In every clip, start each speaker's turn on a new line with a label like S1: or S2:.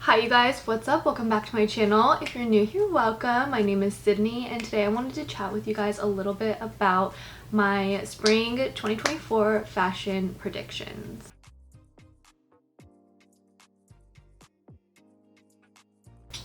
S1: Hi you guys, what's up? Welcome back to my channel. If you're new here, welcome. My name is Sydney and today I wanted to chat with you guys a little bit about my spring 2024 fashion predictions.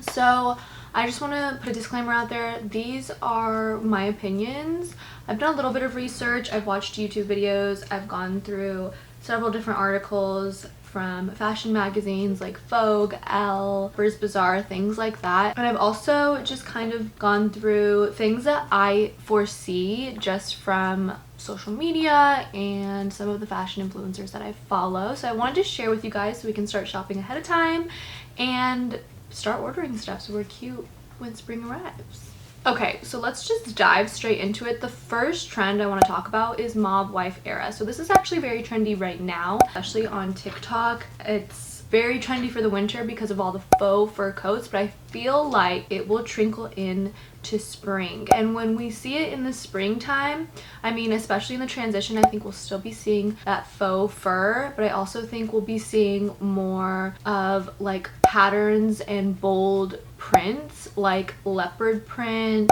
S1: So I just want to put a disclaimer out there. These are my opinions. I've done a little bit of research. I've watched YouTube videos. I've gone through several different articles from fashion magazines like Vogue, Elle, Bur's Bazaar, things like that. And I've also just kind of gone through things that I foresee just from social media and some of the fashion influencers that I follow. So I wanted to share with you guys so we can start shopping ahead of time and start ordering stuff so we're cute when spring arrives. Okay, so let's just dive straight into it. The first trend I want to talk about is mob wife era. So this is actually very trendy right now, especially on TikTok. It's very trendy for the winter because of all the faux fur coats, but I feel like it will trickle in to spring. And when we see it in the springtime, I mean, especially in the transition, I think we'll still be seeing that faux fur, but I also think we'll be seeing more of like patterns and bold prints like leopard print,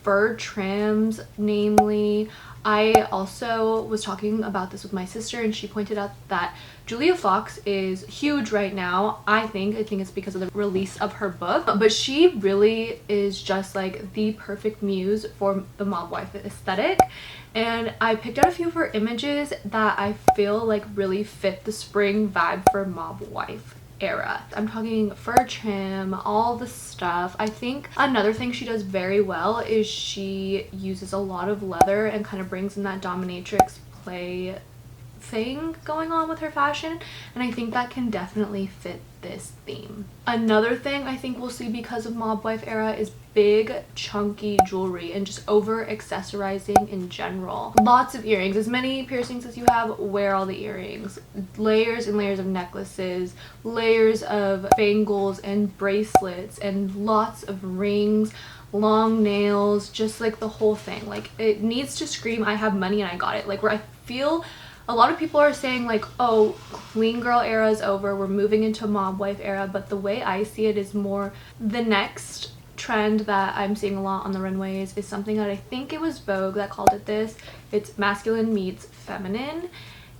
S1: fur trims namely. I also was talking about this with my sister and she pointed out that Julia Fox is huge right now. I think it's because of the release of her book, but she really is just like the perfect muse for the mob wife aesthetic. And I picked out a few of her images that I feel like really fit the spring vibe for mob wife era. I'm talking fur trim, all the stuff. I think another thing she does very well is she uses a lot of leather and kind of brings in that dominatrix play thing going on with her fashion, and I think that can definitely fit this theme. Another thing I think we'll see because of mob wife era is big chunky jewelry and just over accessorizing in general. Lots of earrings, as many piercings as you have, wear all the earrings. Layers and layers of necklaces, layers of bangles and bracelets, and lots of rings, long nails, just like the whole thing. Like, it needs to scream I have money and I got it. Like, where I feel a lot of people are saying like, oh, clean girl era is over, we're moving into mob wife era, but the way I see it is more the next trend that I'm seeing a lot on the runways is something that I think it was Vogue that called it this. It's masculine meets feminine,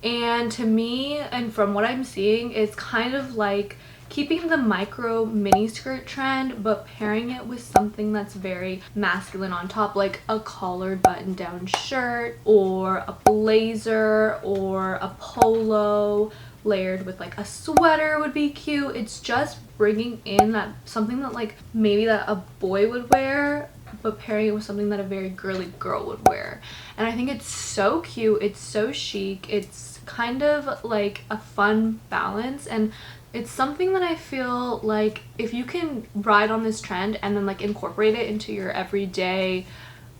S1: and to me and from what I'm seeing, it's kind of like keeping the micro mini skirt trend but pairing it with something that's very masculine on top, like a collared button down shirt or a blazer or a polo layered with like a sweater would be cute. It's just bringing in that something that like maybe that a boy would wear but pairing it with something that a very girly girl would wear. And I think it's so cute, it's so chic, it's kind of like a fun balance, and it's something that I feel like if you can ride on this trend and then like incorporate it into your everyday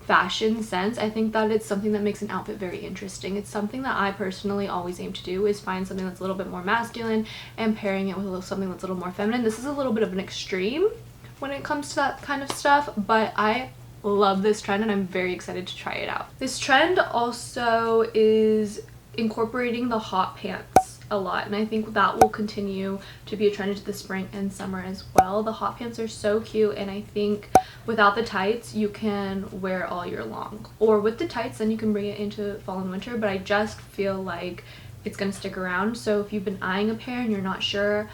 S1: fashion sense, I think that it's something that makes an outfit very interesting. It's something that I personally always aim to do, is find something that's a little bit more masculine and pairing it with something that's a little more feminine. This is a little bit of an extreme when it comes to that kind of stuff, but I love this trend and I'm very excited to try it out. This trend also is incorporating the hot pants a lot, and I think that will continue to be a trend into the spring and summer as well. The hot pants are so cute, and I think without the tights you can wear all year long, or with the tights then you can bring it into fall and winter, but I just feel like it's gonna stick around. So if you've been eyeing a pair and you're not sure,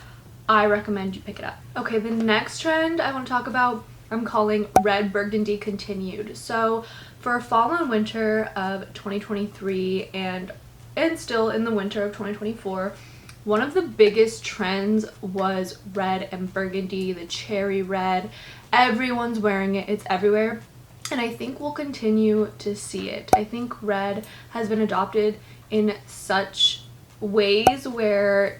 S1: I recommend you pick it up. Okay, the next trend I want to talk about I'm calling red burgundy continued. So for fall and winter of 2023 and still in the winter of 2024, one of the biggest trends was red and burgundy, the cherry red. Everyone's wearing it, it's everywhere, and I think we'll continue to see it. I think red has been adopted in such ways where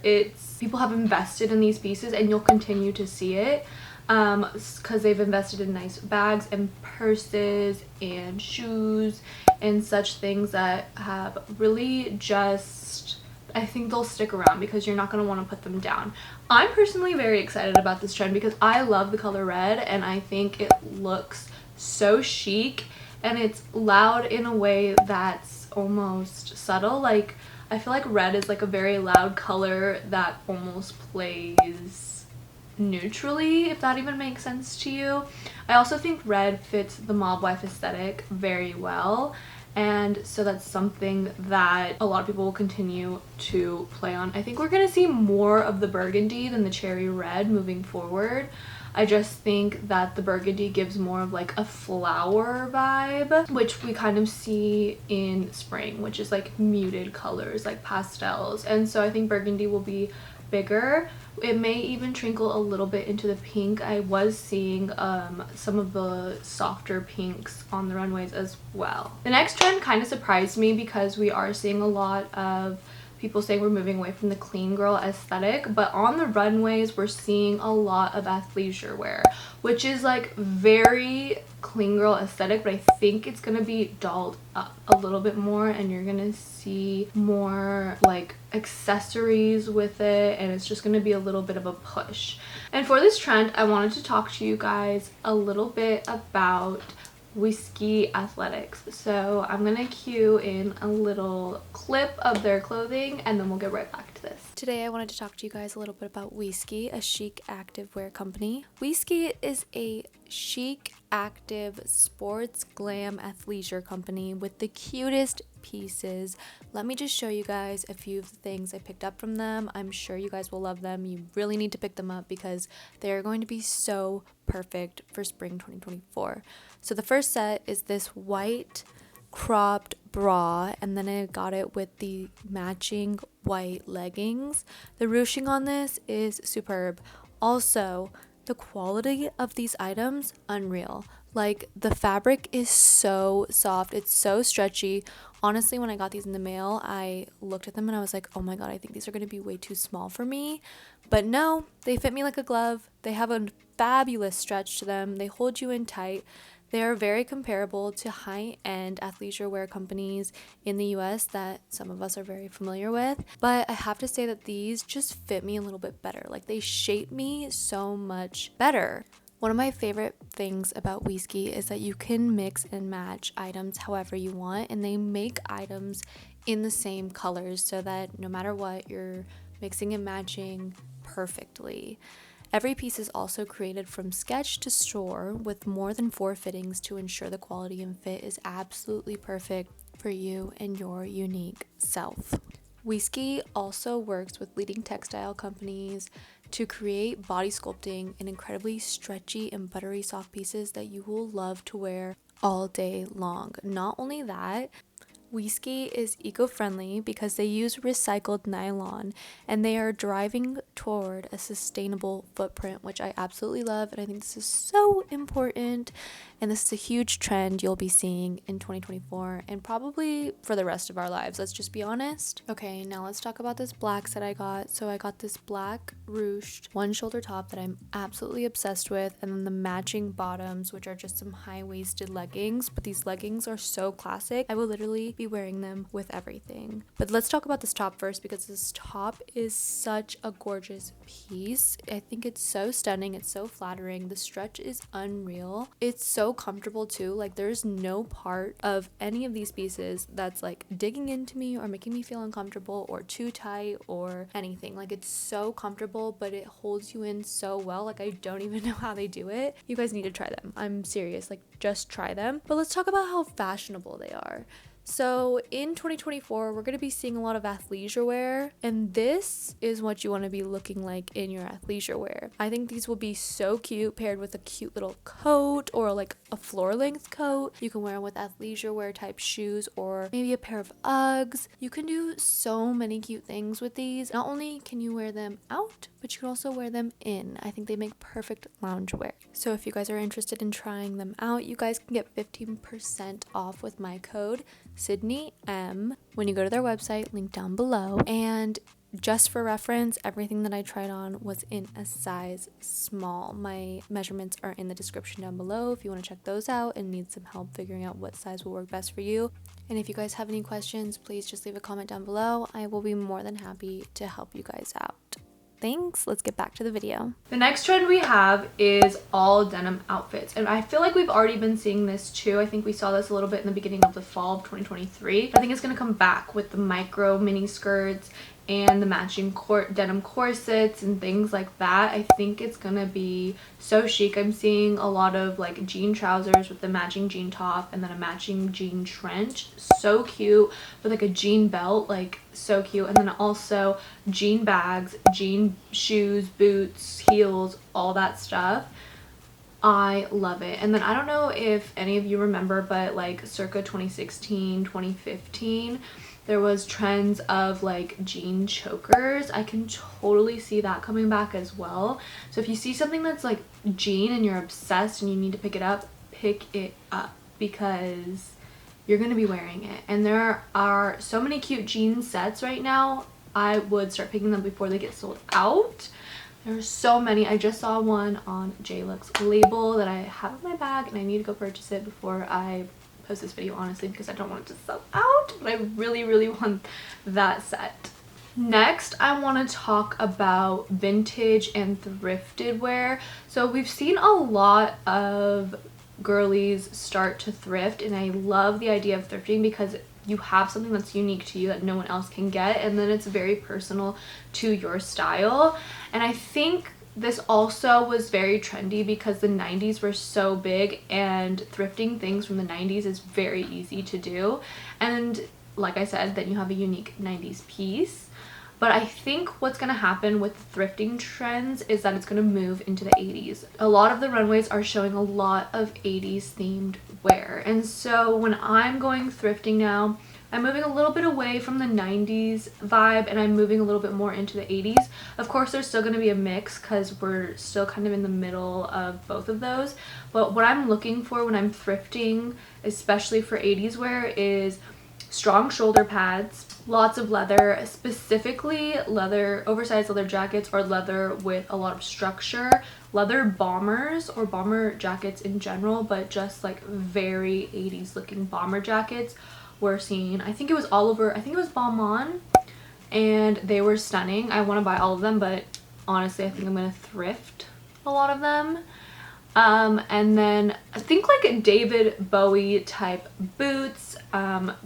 S1: people have invested in these pieces, and you'll continue to see it because they've invested in nice bags and purses and shoes and such things that have really just, I think they'll stick around because you're not going to want to put them down. I'm personally very excited about this trend because I love the color red and I think it looks so chic and it's loud in a way that's almost subtle. Like, I feel like red is like a very loud color that almost plays neutrally, if that even makes sense to you. I also think red fits the mob wife aesthetic very well, and so that's something that a lot of people will continue to play on. I think we're gonna see more of the burgundy than the cherry red moving forward. I just think that the burgundy gives more of like a flower vibe, which we kind of see in spring, which is like muted colors, like pastels. And so I think burgundy will be bigger. It may even trinkle a little bit into the pink. I was seeing some of the softer pinks on the runways as well. The next trend kind of surprised me because we are seeing a lot of people saying we're moving away from the clean girl aesthetic, but on the runways we're seeing a lot of athleisure wear, which is like very clean girl aesthetic, but I think it's gonna be dolled up a little bit more, and you're gonna see more like accessories with it, and it's just gonna be a little bit of a push. And for this trend, I wanted to talk to you guys a little bit about WISKII Athletics. So I'm gonna cue in a little clip of their clothing and then we'll get right back to this.
S2: Today I wanted to talk to you guys a little bit about WISKII, a chic activewear company. WISKII is a chic, active, sports, glam, athleisure company with the cutest pieces. Let me just show you guys a few of the things I picked up from them. I'm sure you guys will love them. You really need to pick them up because they're going to be so perfect for spring 2024. So the first set is this white cropped bra, and then I got it with the matching white leggings. The ruching on this is superb. Also, the quality of these items, unreal. Like, the fabric is so soft, it's so stretchy. Honestly, when I got these in the mail, I looked at them and I was like, oh my god, I think these are going to be way too small for me. But no, they fit me like a glove. They have a fabulous stretch to them. They hold you in tight. They are very comparable to high-end athleisure wear companies in the US that some of us are very familiar with. But I have to say that these just fit me a little bit better. Like, they shape me so much better. One of my favorite things about WISKII is that you can mix and match items however you want, and they make items in the same colors so that no matter what, you're mixing and matching perfectly. Every piece is also created from sketch to store with more than 4 fittings to ensure the quality and fit is absolutely perfect for you and your unique self. WISKII also works with leading textile companies to create body sculpting and incredibly stretchy and buttery soft pieces that you will love to wear all day long. Not only that, WISKII is eco-friendly because they use recycled nylon, and they are driving toward a sustainable footprint, which I absolutely love, and I think this is so important, and this is a huge trend you'll be seeing in 2024 and probably for the rest of our lives, let's just be honest. Okay, now let's talk about this black set I got. So I got this black ruched one shoulder top that I'm absolutely obsessed with, and then the matching bottoms, which are just some high-waisted leggings, but these leggings are so classic. I will literally be wearing them with everything. But let's talk about this top first because this top is such a gorgeous piece. I think it's so stunning, it's so flattering, the stretch is unreal, it's so comfortable too. Like, there's no part of any of these pieces that's like digging into me or making me feel uncomfortable or too tight or anything. Like, it's so comfortable, but it holds you in so well. Like, I don't even know how they do it. You guys need to try them. I'm serious, like, just try them. But let's talk about how fashionable they are. So in 2024, we're going to be seeing a lot of athleisure wear, and this is what you want to be looking like in your athleisure wear. I think these will be so cute paired with a cute little coat or like a floor length coat. You can wear them with athleisure wear type shoes or maybe a pair of Uggs. You can do so many cute things with these. Not only can you wear them out, but you can also wear them in. I think they make perfect loungewear. So if you guys are interested in trying them out, you guys can get 15% off with my code Sydney M when you go to their website, link down below. And just for reference, everything that I tried on was in a size small. My measurements are in the description down below if you want to check those out and need some help figuring out what size will work best for you. And if you guys have any questions, please just leave a comment down below. I will be more than happy to help you guys out. Thanks, let's get back to the video.
S1: The next trend we have is all denim outfits, and I feel like we've already been seeing this too. I think we saw this a little bit in the beginning of the fall of 2023. I think it's going to come back with the micro mini skirts and the matching denim corsets and things like that. I think it's gonna be so chic. I'm seeing a lot of like jean trousers with the matching jean top and then a matching jean trench. So cute, with like a jean belt, like so cute. And then also jean bags, jean shoes, boots, heels, all that stuff. I love it. And then I don't know if any of you remember, but like circa 2016, 2015, there was trends of like jean chokers. I can totally see that coming back as well. So if you see something that's like jean and you're obsessed and you need to pick it up because you're going to be wearing it. And there are so many cute jean sets right now. I would start picking them before they get sold out. There's so many. I just saw one on JLook's label that I have in my bag and I need to go purchase it before I post this video, honestly, because I don't want it to sell out, but I really, really want that set. Next, I want to talk about vintage and thrifted wear. So we've seen a lot of girlies start to thrift, and I love the idea of thrifting because you have something that's unique to you that no one else can get, and then it's very personal to your style. And I think this also was very trendy because the 90s were so big, and thrifting things from the 90s is very easy to do. And like I said, then you have a unique 90s piece. But I think what's going to happen with thrifting trends is that it's going to move into the 80s. A lot of the runways are showing a lot of 80s themed wear. And so when I'm going thrifting now, I'm moving a little bit away from the 90s vibe and I'm moving a little bit more into the 80s. Of course, there's still going to be a mix because we're still kind of in the middle of both of those. But what I'm looking for when I'm thrifting, especially for 80s wear, is strong shoulder pads, lots of leather, specifically leather, oversized leather jackets or leather with a lot of structure, leather bombers or bomber jackets in general, but just like very 80s looking bomber jackets were seen. I think it was all over, I think it was Balmain, and they were stunning. I want to buy all of them, but honestly I think I'm going to thrift a lot of them. And then I think like David Bowie type boots,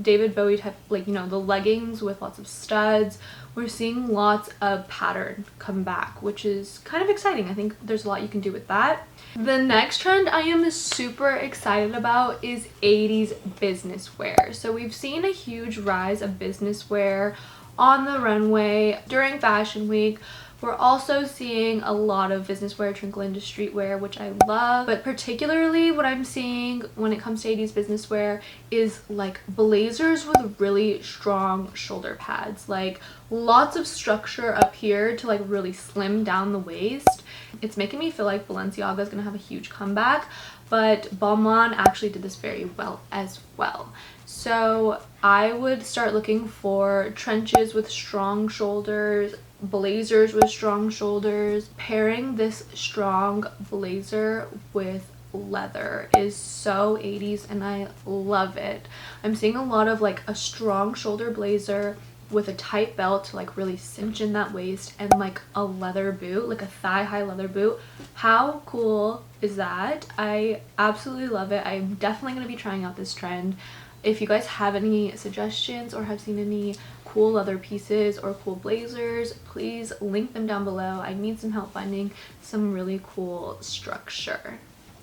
S1: David Bowie type, like, you know, the leggings with lots of studs. We're seeing lots of pattern come back, which is kind of exciting. I think there's a lot you can do with that. The next trend I am super excited about is 80s business wear. So we've seen a huge rise of business wear on the runway during Fashion Week. We're also seeing a lot of business wear trickle into streetwear, which I love. But particularly what I'm seeing when it comes to 80s business wear is like blazers with really strong shoulder pads. Like lots of structure up here to like really slim down the waist. It's making me feel like Balenciaga is going to have a huge comeback. But Balmain actually did this very well as well. So I would start looking for trenches with strong shoulders, blazers with strong shoulders. Pairing this strong blazer with leather is so 80s and I love it. I'm seeing a lot of like a strong shoulder blazer with a tight belt to like really cinch in that waist, and like a leather boot, like a thigh-high leather boot. How cool is that? I absolutely love it. I'm definitely going to be trying out this trend. If you guys have any suggestions or have seen any cool leather pieces or cool blazers, please link them down below. I need some help finding some really cool structure.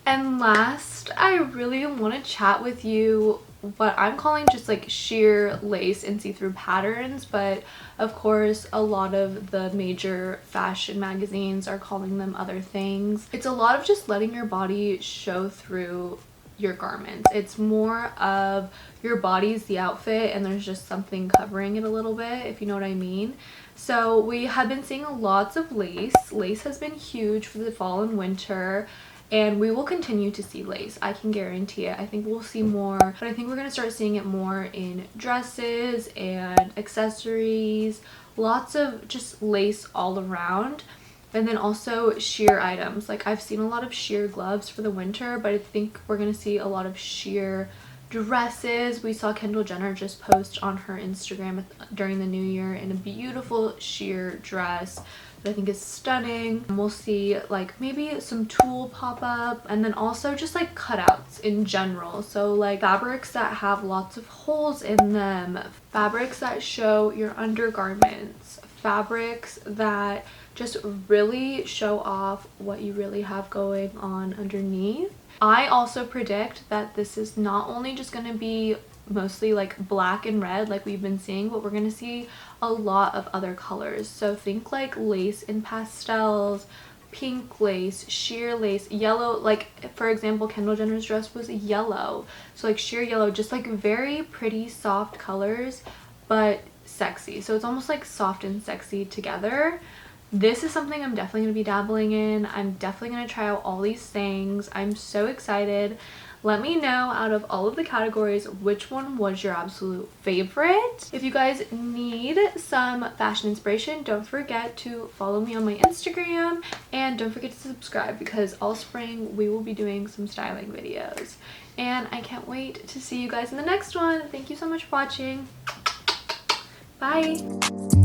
S1: And last, I really want to chat with you what I'm calling just like sheer lace and see-through patterns, but of course a lot of the major fashion magazines are calling them other things. It's a lot of just letting your body show through your garments. It's more of your body's the outfit and there's just something covering it a little bit, if you know what I mean. So we have been seeing lots of lace. Lace has been huge for the fall and winter, and we will continue to see lace. I can guarantee it. I think we'll see more, but I think we're going to start seeing it more in dresses and accessories. Lots of just lace all around. And then also sheer items. Like I've seen a lot of sheer gloves for the winter, but I think we're going to see a lot of sheer dresses. We saw Kendall Jenner just post on her Instagram during the new year in a beautiful sheer dress that I think is stunning. We'll see like maybe some tulle pop up, and then also just like cutouts in general. So like fabrics that have lots of holes in them, fabrics that show your undergarments, fabrics that just really show off what you really have going on underneath. I also predict that this is not only just going to be mostly like black and red like we've been seeing, but we're going to see a lot of other colors. So think like lace in pastels, pink lace, sheer lace, yellow. Like for example, Kendall Jenner's dress was yellow, so like sheer yellow, just like very pretty soft colors but sexy. So it's almost like soft and sexy together. This is something I'm definitely going to be dabbling in. I'm definitely going to try out all these things. I'm so excited. Let me know out of all of the categories which one was your absolute favorite. If you guys need some fashion inspiration, don't forget to follow me on my Instagram and don't forget to subscribe because all spring we will be doing some styling videos. And I can't wait to see you guys in the next one. Thank you so much for watching. Bye!